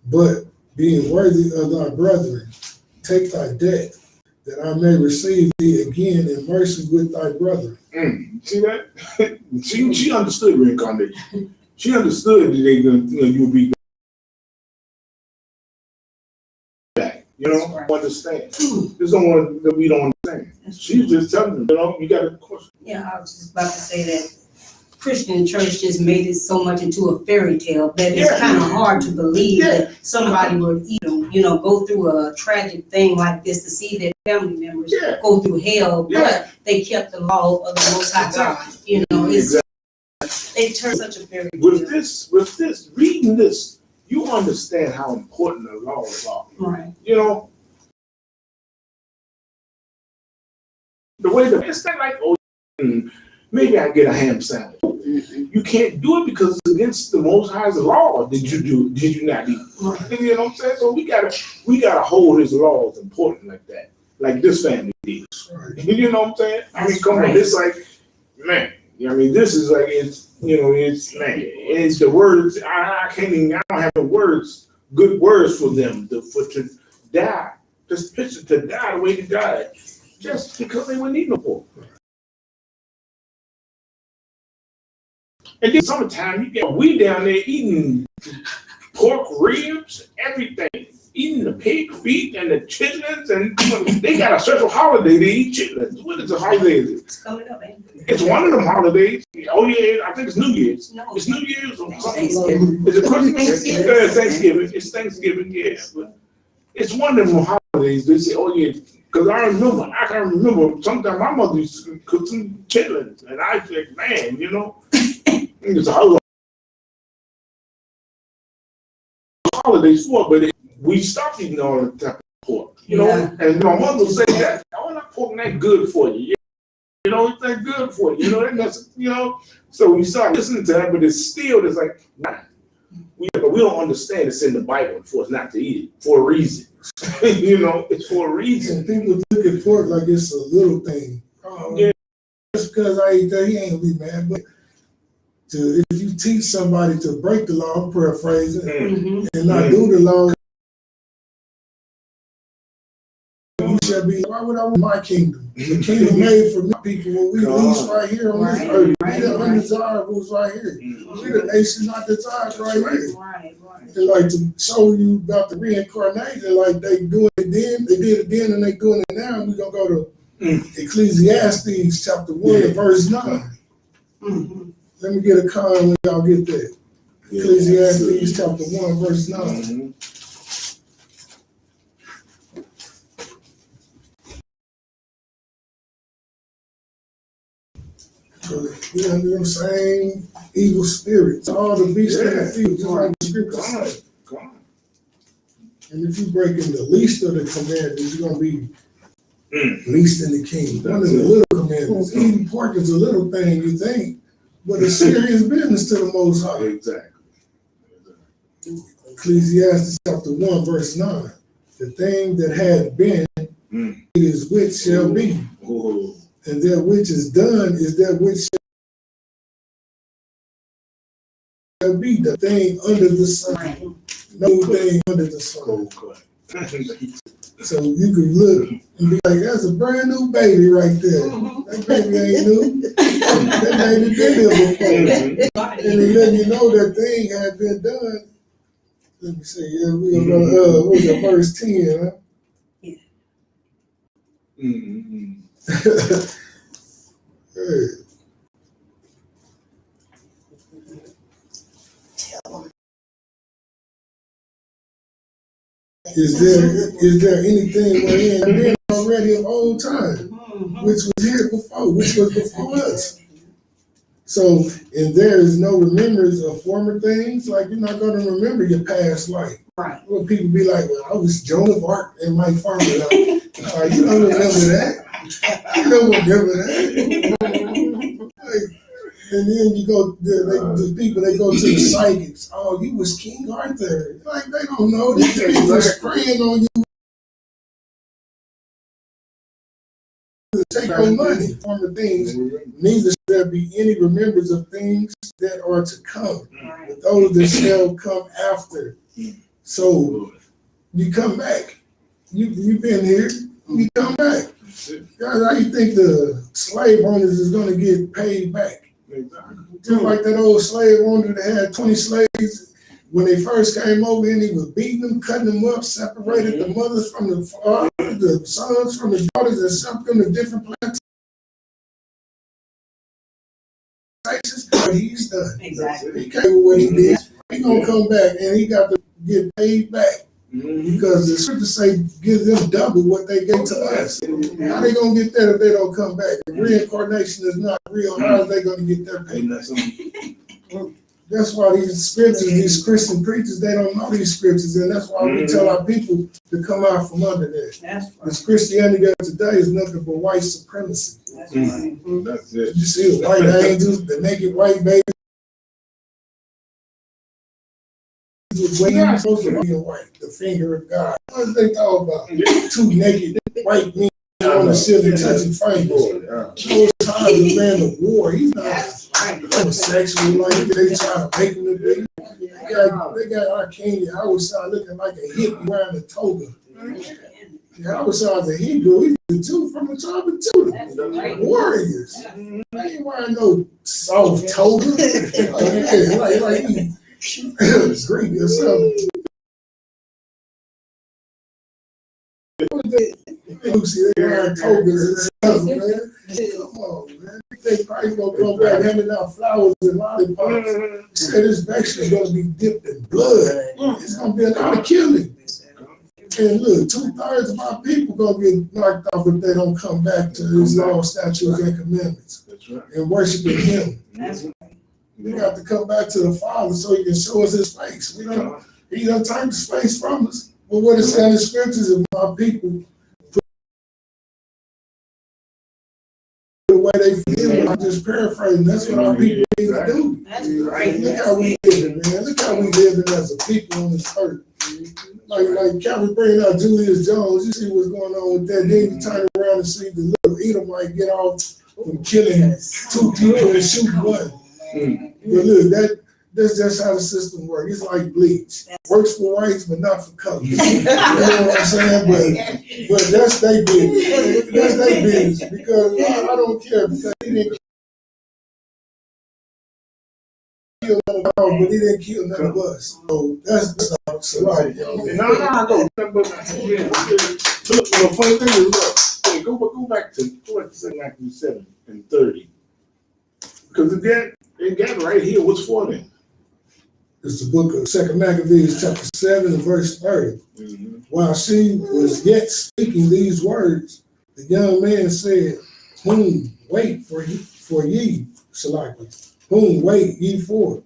but being worthy of thy brethren, take thy debt, that I may receive thee again in mercy with thy brethren. See that? she understood reincarnation. She understood that you would be back. Understand. There's someone that we don't understand. She's just telling them, you got a question. Yeah, I was just about to say that Christian church just made it so much into a fairy tale that it's kind of hard to believe that somebody would even, go through a tragic thing like this to see their family members go through hell, but they kept the law of the Most High God. They turned such a fairy tale. With this, reading this, you understand how important the laws are. Right. The way it's not like, maybe I get a ham sandwich. You can't do it because it's against the Most High's law. Did you not eat? You know what I'm saying? So we gotta hold His laws important like that, like this family did. You know what I'm saying? I mean, come on, it's like, man. This is like it's the words. I can't even. I don't have the words, good words for them to die. Just picture to die the way they died, just because they wouldn't eat no pork. And then summertime, you get we down there eating pork ribs, everything, eating the pig feet and the chitlins, and they got a special holiday to eat chitlins. What is the holiday? It's coming up, ain't it? It's one of them holidays. Oh yeah, I think it's New Year's. No. It's New Year's or something. Thanksgiving. Is it Christmas? Thanksgiving. Yeah, Thanksgiving. It's Thanksgiving, yeah. But it's one of them holidays. They say, oh yeah, because I can remember sometimes my mother used to cook some chitlins, and I think, man, you know, it's a holidays for, but we stopped eating all the type of pork, you know. Yeah. And my mother would say that all that pork ain't good for you. You know, it's not good for you. You know, that's, you know. So we start listening to that, but it's like, nah. We don't understand it's in the Bible for us not to eat it for a reason. You know, it's for a reason. And people look at pork like it's a little thing. Yeah. Just because I ate that, he ain't gonna be mad. But if you teach somebody to break the law, I'm paraphrasing, Mhm. and not do the law, you shall be. Why would I want my kingdom? The kingdom made for my people. When we least right here on this earth, we the undesirables right here. We the nation not desired right here. Right. And like to show you about the reincarnation, like they doing it then, they did it then, and they doing it now. We gonna go to Ecclesiastes chapter 1 and verse 9. Mhm. Let me get a comment when y'all get there. Ecclesiastes chapter 1 verse 9. We under them same evil spirits, all the beasts of the field, just like the scripture says. And if you break in the least of the commandments, you're gonna be least in the kingdom. One of the little commandments. Eating pork is a little thing, you think, but it's serious business to the Most High. Exactly. Ecclesiastes chapter 1 verse 9. The thing that had been, it is which shall be. Oh. And that which is done is that which shall be. The thing under the sun. Right. No thing under the sun. Cold cut. So you could look and be like, that's a brand new baby right there. That baby ain't new. That baby been here before. And they let you know that thing had been done. Let me see, yeah, we're gonna go, what's that, verse 10, huh? Hey. Is there anything wherein been already of old time, which was here before, which was before us? So, and there is no remembrance of former things, like you're not going to remember your past life. Right. Well, people be like, well, I was Joan of Arc in my farm. You don't remember that. You don't remember that. Like, and then you go, the people, they go to the psychics. Oh, you was King Arthur. Like, they don't know. These people was praying on you to take your money. Former things, neither shall there be any remembrance of things that are to come, but those that shall come after. So, you come back. You've been here. You come back. Guys, how you think the slave owners is going to get paid back? Just like that old slave owner that had 20 slaves when they first came over, and he was beating them, cutting them up, separated the mothers from the fathers, the sons from the daughters, and sent them to different plantations. What he's done. Exactly. He came with what he did. He's gonna come back, and he got to get paid back. Because the scriptures say give them double what they gave to us. How they gonna get that if they don't come back? If reincarnation is not real, how are they gonna get their payment? That's why these scriptures, these Christian preachers, they don't know these scriptures, and that's why we tell our people to come out from under that. That's right. This Christianity of today is nothing but white supremacy. That's right. That's it. You see the white angels, the naked white babies. When you're supposed to be white, the finger of God. What did they talk about? Two naked white men on the ceiling touching fingers. Those times a man of war. He's not homosexual like they try to make him to be. They got our king outside looking like a hippie wearing a toga. Outside's a Hebrew. He's the Jew from the tribe of Judah. Warriors. They ain't wearing no soft toga. Like he Greek or something. Lucy, they wearing togas and stuff, man. Come on, man. think Christ gonna come back handing out flowers and lollipops. He said his vexation is gonna be dipped in blood. It's gonna be a lot of killing. And look, 2/3 of our people gonna get knocked off if they don't come back to his law, statutes, and commandments. That's right. And worshiping him. That's right. We got to come back to the Father so he can show us his face. We don't, he done turned his face from us. But what it says in the scriptures is my people put the way they feel. I'm just paraphrasing. That's what our people need to do. That's right. Look how we living, man. Look how we living as a people on this earth. Like Calvin bringing out Julius Jones, you see what's going on with that. Then you turn around and see the little Edomite get off from killing 2 people and shoot one. But look, that's just how the system works. It's like bleach. Works for whites, but not for colors. You know what I'm saying? But that's their business. That's their business. Because I don't care because he didn't kill none of us, but he didn't kill none of us. So that's right. No. But the funny thing is, look, hey, go back to 2 Matthew 7 and 30. Because again, right here, what's for them? It's the book of 2 Maccabees, chapter 7, and verse 30. While she was yet speaking these words, the young man said, "Whom wait for ye, Salaki? Whom wait ye for?"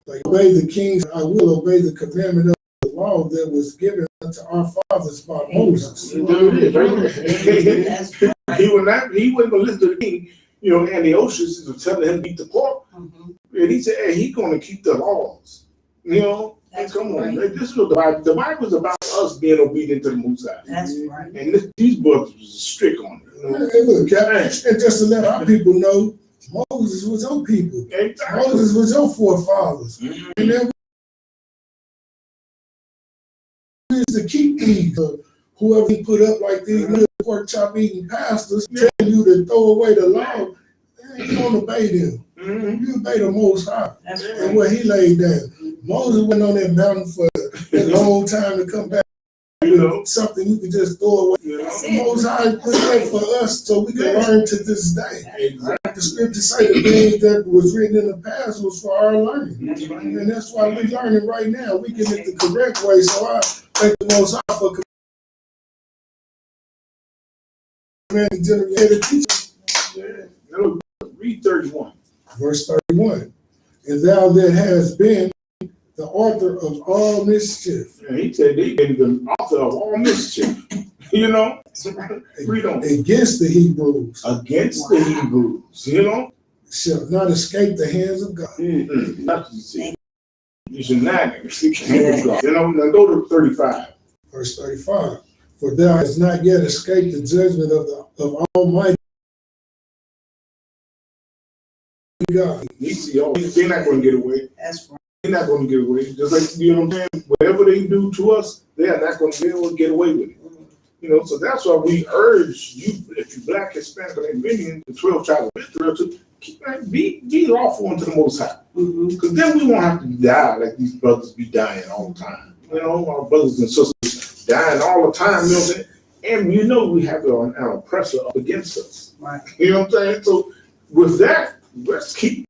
Like, obey the kings, I will obey the commandment of the law that was given unto our fathers by Moses. There it is, right there. He wasn't going to listen to the king. You know, Antiochus was telling him to eat the pork. And he said, hey, he's going to keep the laws. You know, come on. Right. This is what the Bible is about us being obedient to the Most High. That's right. And these brothers was strict on it. You know? Hey, look, and just to let our people know, Moses was your people. Exactly. Moses was your forefathers. And then we used to keep these. Whoever he put up like these little pork chop eating pastors telling you to throw away the law, you don't obey them. You obey the Most High. That's And right. what he laid down. Moses went on that mountain for a long time to come back. You know, Something you could just throw away. you know. The Most High put that for us so we can learn to this day. Exactly. The scriptures say the things that was written in the past was for our learning. And that's why we're learning right now. We get it the correct way. So I thank the Most High for commanding generated teachers. Read 31. Verse 31. And thou that hast been the author of all mischief. And he said they been the author of all mischief. You know? Read on. Against the Hebrews. Against the Hebrews. You know? Shall not escape the hands of God. That's what you see. You should not escape the hands of God. You know, now go to 35. Verse 35. For thou hast not yet escaped the judgment of Almighty God. You see, they're not going to get away. That's right. They're not going to get away. Just like, you know what I'm saying? Whatever they do to us, they are not going to be able to get away with it. You know, so that's why we urge you, if you're Black, Hispanic, or Indian, the 12 tribes of Israel, to be lawful unto the Most High. Because then we won't have to die like these brothers be dying all the time. You know, our brothers and sisters dying all the time, you know what I'm saying? And you know we have an oppressor up against us. Right. You know what I'm saying? So with that, let's be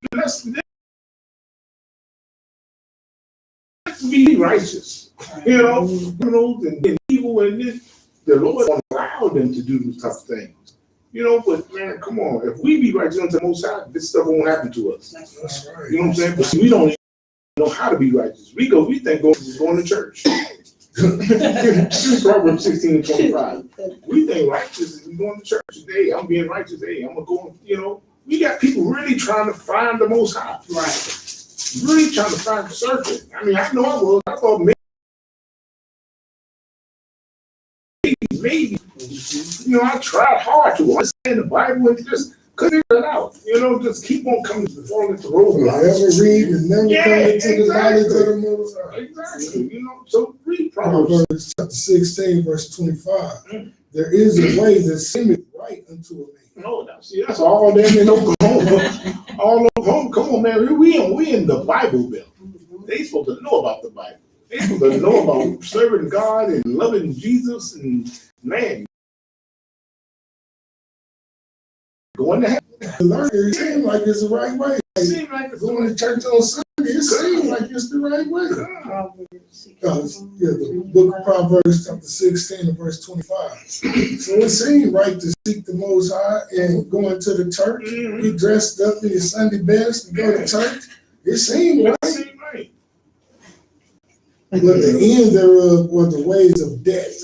righteous. You know, and evil, and then the Lord won't allow them to do these tough things. You know, but man, come on. If we be righteous unto the Most High, this stuff won't happen to us. That's right. You know what I'm saying? But we don't even know how to be righteous. We think going to church. Proverbs 16 and 25. We think righteous is going to church. Hey, I'm being righteous. Hey, I'm going to go, you know. We got people really trying to find the Most High. Right. Really trying to find the circuit. I mean, I know I was. I thought maybe, you know, I tried hard to understand the Bible and just couldn't figure it out. You know, just keep on coming to fall into roadblocks. Never read and never come into the knowledge of the Most High. Exactly. You know, so read Proverbs. Proverbs chapter 16, verse 25. There is a way that seemeth right unto a man. No, that's all them in Oklahoma. All Oklahoma. Come on, man. We in the Bible Belt. They supposed to know about the Bible. They supposed to know about serving God and loving Jesus, and man, going to heaven. Learn it seems like it's the right way. It seems like it's Going to church on Sunday, it seems like it's the right way. Because the book of Proverbs, chapter 16, and verse 25. So it seemed right to seek the Most High and going to the church, get dressed up in your Sunday best and go to church. It seemed right. It seemed right. But the end thereof were the ways of death.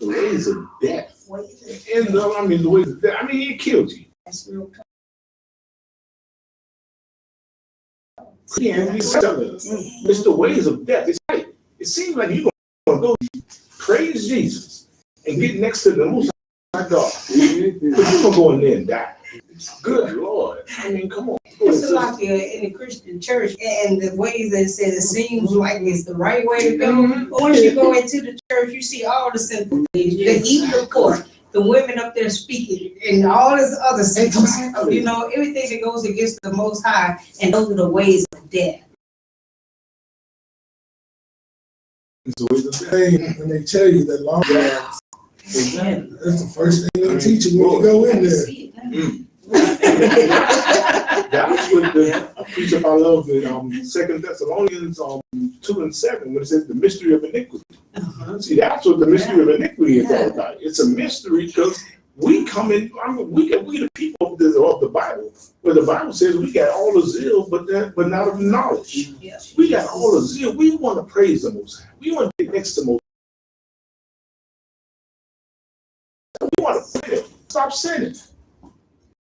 The ways of death. And the ways of death. I mean, it killed you. Christianity telling us it's the ways of death. It's right. It seems like you're going to go praise Jesus and get next to the Most High God. But you're going to go in there and die. Good Lord. I mean, come on. It's like in the Christian church and the ways that it says it seems like it's the right way to go. But once you go into the church, you see all the sinful things. The eating the pork, the women up there speaking, and all this other stuff. You know, everything that goes against the Most High, and those are the ways of death. It's the ways of death. When they tell you that long that's the first thing they teach you when you go in there. That's what the precept I love in 2 Thessalonians 2:7, when it says the mystery of iniquity. See, that's what the mystery of iniquity is all about. It's a mystery because we come in, we the people of the Bible, where the Bible says we got all the zeal, but not of knowledge. We got all the zeal. We want to praise the Most High. We want to get next to the Most High. We want to pray. Stop sinning.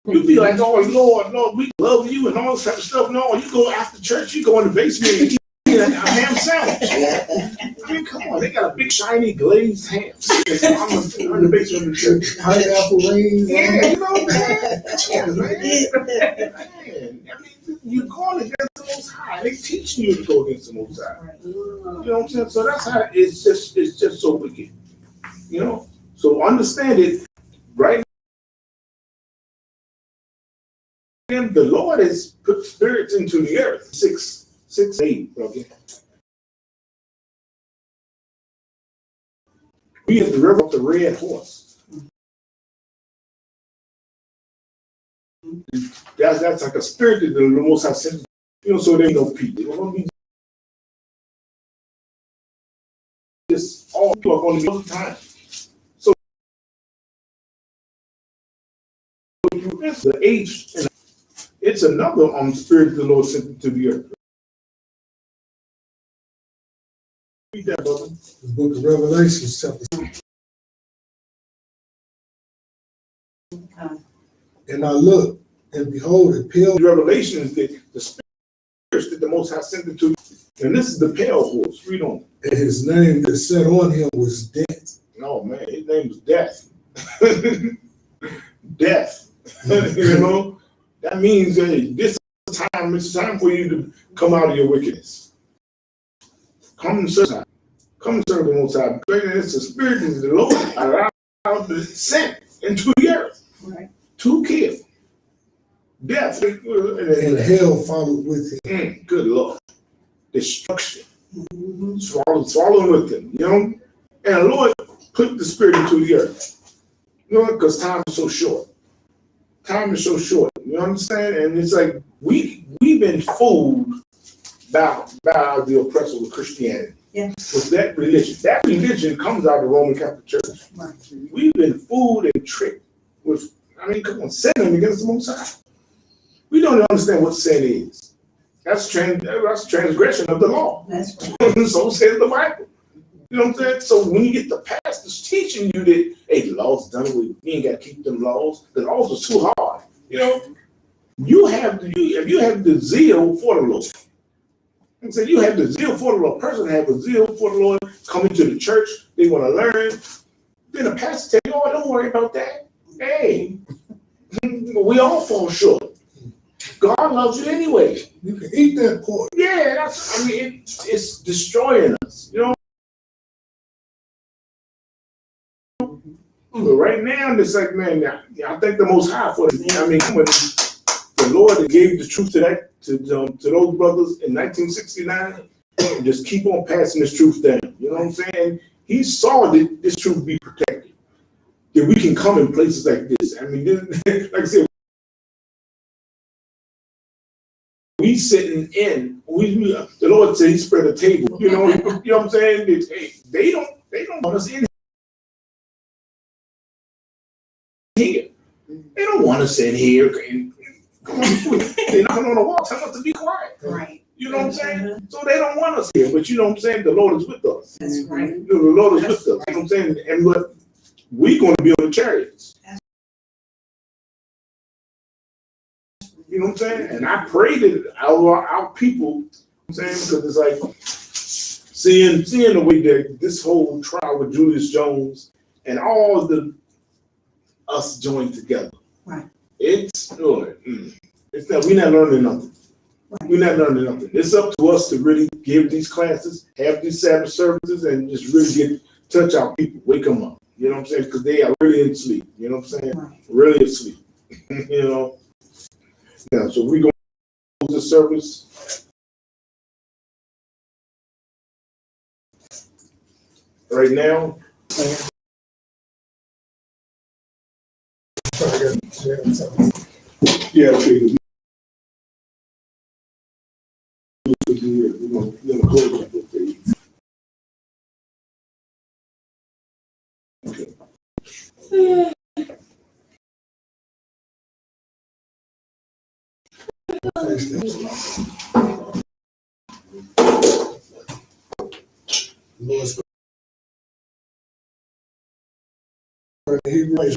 You be like, oh Lord, we love you and all this type of stuff. No, you go after church, you go in the basement and eat a ham sandwich. I mean, come on, they got a big shiny glazed ham in the basement of the church. Pineapple rings. Yeah, you know what I'm saying? Man, I mean, you're going against the Most High. They teaching you to go against the Most High. You know what I'm saying? So that's how it's just so wicked. You know? So understand it right. The Lord has put spirits into the earth. 6:8, okay. We have the river of the red horse. That's like a spirit that the Most High sent. You know, so they know people. They're going to be just all people are going to be all the time. So the age. It's another spirit the Lord sent to the earth. Read that, brother. The book of Revelation, chapter 6. And I looked, and behold, a pale. Revelation is the spirits that the Most High sent it to. And this is the pale horse. Read on. And his name that sat on him was Death. No, man, his name was Death. Death. You know? That means it's time for you to come out of your wickedness. Come and serve God. Come and serve the Most High. It's the spirit of the Lord allowed to sent into the earth to kill. Death. And hell followed with him. Good Lord. Destruction. Swallowing with them. You know? And the Lord put the spirit into the earth. You know, because time is so short. Time is so short. You understand? And it's like we've been fooled by the oppressor with Christianity. Yeah. With that religion. That religion comes out of the Roman Catholic Church. Right. We've been fooled and tricked with, come on, sinning against the Most High. We don't understand what sin is. That's transgression of the law. That's right. So says the Bible. You know what I'm saying? So when you get the pastors teaching you that, hey, the law's done away, you ain't got to keep them laws. The laws are too hard. You know, if you have the zeal for the Lord. I'm saying you have the zeal for the Lord. Person have a zeal for the Lord, coming to the church, they want to learn. Then the pastor tell you, oh, don't worry about that. Hey, we all fall short. God loves you anyway. You can eat that pork. Yeah, it's destroying us. You know. But right now, it's like, man, I thank the Most High for it. When the Lord gave the truth to those brothers in 1969, and just keep on passing this truth down. You know what I'm saying? He saw that this truth be protected. That we can come in places like this. Like I said, we sitting in, the Lord said he spread a table, you know what I'm saying? They don't want us in here. They don't want us in here. They're knocking on the wall, telling us to be quiet. Right. You know what I'm saying? So they don't want us here, but you know what I'm saying? The Lord is with us. That's right. You know, the Lord is with us. You know what I'm saying? And what we're going to be on the chariots. You know what I'm saying? And I pray that our people, you know what I'm saying, because it's like seeing the way that this whole trial with Julius Jones and all the us joined together. Right. It's good. It's that we're not learning nothing. Right. We're not learning nothing. It's up to us to really give these classes, have these Sabbath services, and just really touch our people, wake them up. You know what I'm saying? Because they are really in sleep. You know what I'm saying? Right. Really asleep. You know. Yeah. So we're gonna close the service right now. Yeah. Okay. We're gonna close it with the. Lord,